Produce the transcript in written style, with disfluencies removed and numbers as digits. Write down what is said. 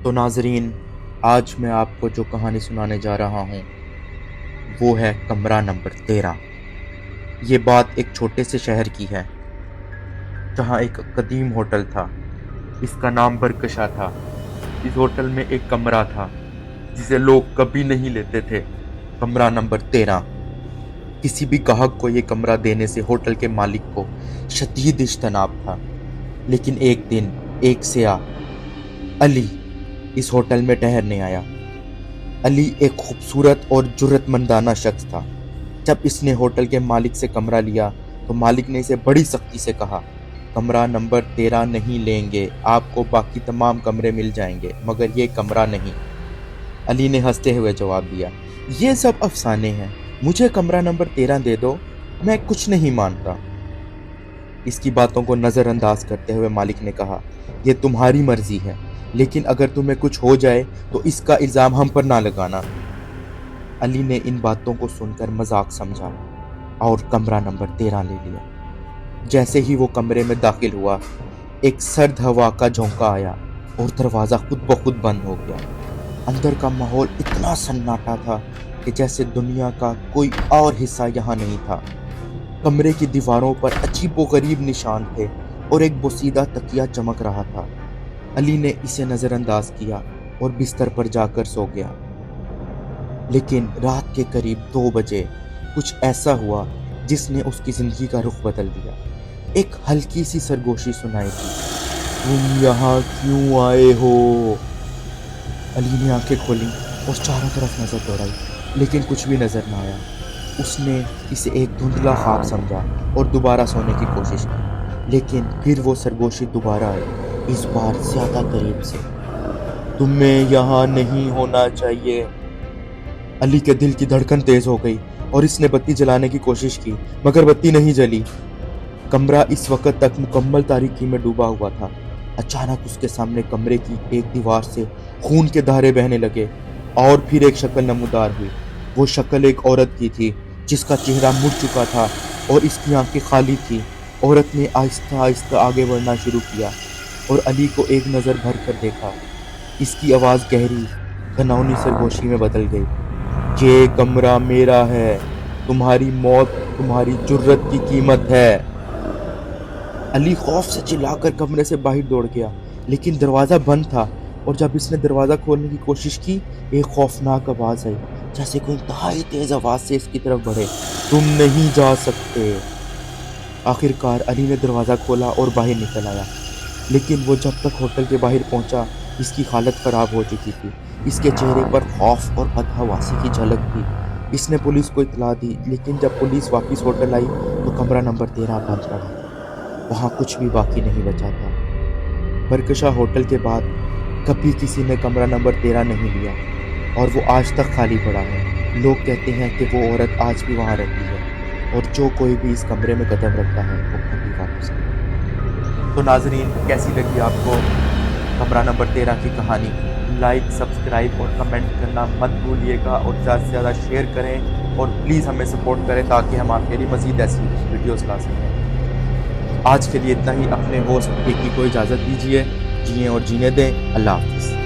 تو ناظرین، آج میں آپ کو جو کہانی سنانے جا رہا ہوں وہ ہے کمرہ نمبر 13۔ یہ بات ایک چھوٹے سے شہر کی ہے جہاں ایک قدیم ہوٹل تھا۔ اس کا نام برکشا تھا۔ اس ہوٹل میں ایک کمرہ تھا جسے لوگ کبھی نہیں لیتے تھے، کمرہ نمبر 13۔ کسی بھی گاہک کو یہ کمرہ دینے سے ہوٹل کے مالک کو شدید اجتناب تھا۔ لیکن ایک دن ایک سیاح علی اس ہوٹل میں ٹہرنے آیا۔ علی ایک خوبصورت اور جرأت مندانہ شخص تھا۔ جب اس نے ہوٹل کے مالک سے کمرہ لیا تو مالک نے اسے بڑی سختی سے کہا، کمرہ نمبر 13 نہیں لیں گے، آپ کو باقی تمام کمرے مل جائیں گے مگر یہ کمرہ نہیں۔ علی نے ہنستے ہوئے جواب دیا، یہ سب افسانے ہیں، مجھے کمرہ نمبر 13 دے دو، میں کچھ نہیں مانتا۔ اس کی باتوں کو نظر انداز کرتے ہوئے مالک نے کہا، یہ تمہاری مرضی ہے، لیکن اگر تمہیں کچھ ہو جائے تو اس کا الزام ہم پر نہ لگانا۔ علی نے ان باتوں کو سن کر مذاق سمجھا اور کمرہ نمبر 13 لے لیا۔ جیسے ہی وہ کمرے میں داخل ہوا، ایک سرد ہوا کا جھونکا آیا اور دروازہ خود بخود بند ہو گیا۔ اندر کا ماحول اتنا سناٹا تھا کہ جیسے دنیا کا کوئی اور حصہ یہاں نہیں تھا۔ کمرے کی دیواروں پر عجیب و غریب نشان تھے اور ایک بوسیدہ تکیہ چمک رہا تھا۔ علی نے اسے نظر انداز کیا اور بستر پر جا کر سو گیا۔ لیکن رات کے قریب 2 بجے کچھ ایسا ہوا جس نے اس کی زندگی کا رخ بدل دیا۔ ایک ہلکی سی سرگوشی سنائی دی، تم یہاں کیوں آئے ہو؟ علی نے آنکھیں کھولیں اور چاروں طرف نظر دوڑائی، لیکن کچھ بھی نظر نہ آیا۔ اس نے اسے ایک دھندلا خواب سمجھا اور دوبارہ سونے کی کوشش کی، لیکن پھر وہ سرگوشی دوبارہ آئی، اس بار زیادہ قریب سے۔ تمہیں یہاں نہیں ہونا چاہیے۔ علی کے دل کی دھڑکن تیز ہو گئی اور اس نے بتی جلانے کی کوشش کی مگر بتی نہیں جلی۔ کمرہ اس وقت تک مکمل تاریکی میں ڈوبا ہوا تھا۔ اچانک اس کے سامنے کمرے کی ایک دیوار سے خون کے دھارے بہنے لگے اور پھر ایک شکل نمودار ہوئی۔ وہ شکل ایک عورت کی تھی جس کا چہرہ مڑ چکا تھا اور اس کی آنکھیں خالی تھی۔ عورت نے آہستہ آہستہ آگے بڑھنا شروع کیا اور علی کو ایک نظر بھر کر دیکھا۔ اس کی آواز گہری، گھناؤنی سرگوشی میں بدل گئی، یہ کمرہ میرا ہے، تمہاری موت تمہاری جرأت کی قیمت ہے۔ علی خوف سے چلا کر کمرے سے باہر دوڑ گیا، لیکن دروازہ بند تھا اور جب اس نے دروازہ کھولنے کی کوشش کی، ایک خوفناک آواز آئی جیسے کوئی انتہائی تیز آواز سے اس کی طرف بڑھے، تم نہیں جا سکتے۔ آخر کار علی نے دروازہ کھولا اور باہر نکل آیا، لیکن وہ جب تک ہوٹل کے باہر پہنچا اس کی حالت خراب ہو چکی تھی۔ اس کے چہرے پر خوف اور بدحواسی کی جھلک تھی۔ اس نے پولیس کو اطلاع دی، لیکن جب پولیس واپس ہوٹل آئی تو کمرہ نمبر 13 بند پڑا تھا۔ وہاں کچھ بھی باقی نہیں بچا تھا۔ برکشا ہوٹل کے بعد کبھی کسی نے کمرہ نمبر 13 نہیں لیا اور وہ آج تک خالی پڑا ہے۔ لوگ کہتے ہیں کہ وہ عورت آج بھی وہاں رہتی ہے اور جو کوئی بھی اس کمرے میں قدم رکھتا ہے وہ کبھی واپس نہیں۔ تو ناظرین، کیسی لگی آپ کو کمرہ نمبر 13 کی کہانی؟ لائک، سبسکرائب اور کمنٹ کرنا مت بھولیے گا اور زیادہ سے زیادہ شیئر کریں اور پلیز ہمیں سپورٹ کریں تاکہ ہم آپ کے لیے مزید ایسی ویڈیوز لا سکیں۔ آج کے لیے اتنا ہی۔ اپنے ہوسٹ ایکی کو اجازت دیجیے، جئیں اور جینے دیں۔ اللہ حافظ۔